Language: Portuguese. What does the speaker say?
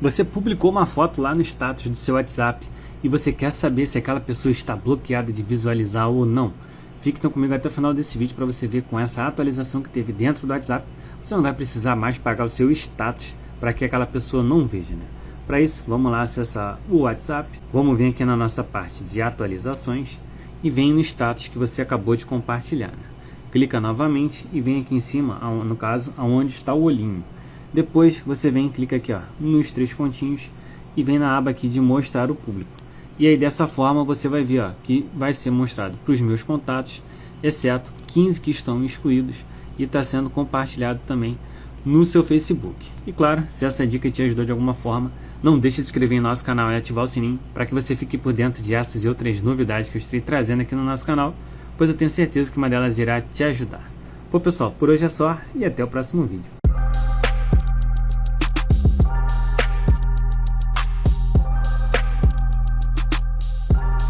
Você publicou uma foto lá no status do seu WhatsApp e você quer saber se aquela pessoa está bloqueada de visualizar ou não. Fique então comigo até o final desse vídeo para você ver com essa atualização que teve dentro do WhatsApp. Você não vai precisar mais pagar o seu status para que aquela pessoa não veja, né? Para isso, vamos lá acessar o WhatsApp. Vamos vir aqui na nossa parte de atualizações e vem no status que você acabou de compartilhar, né? Clica novamente e vem aqui em cima, no caso, aonde está o olhinho. Depois você vem e clica aqui, ó, nos três pontinhos e vem na aba aqui de mostrar o público. E aí dessa forma você vai ver, ó, que vai ser mostrado para os meus contatos, exceto 15 que estão excluídos, e está sendo compartilhado também no seu Facebook. E claro, se essa dica te ajudou de alguma forma, não deixe de se inscrever em nosso canal e ativar o sininho para que você fique por dentro de essas e outras novidades que eu estarei trazendo aqui no nosso canal, pois eu tenho certeza que uma delas irá te ajudar. Bom pessoal, por hoje é só e até o próximo vídeo.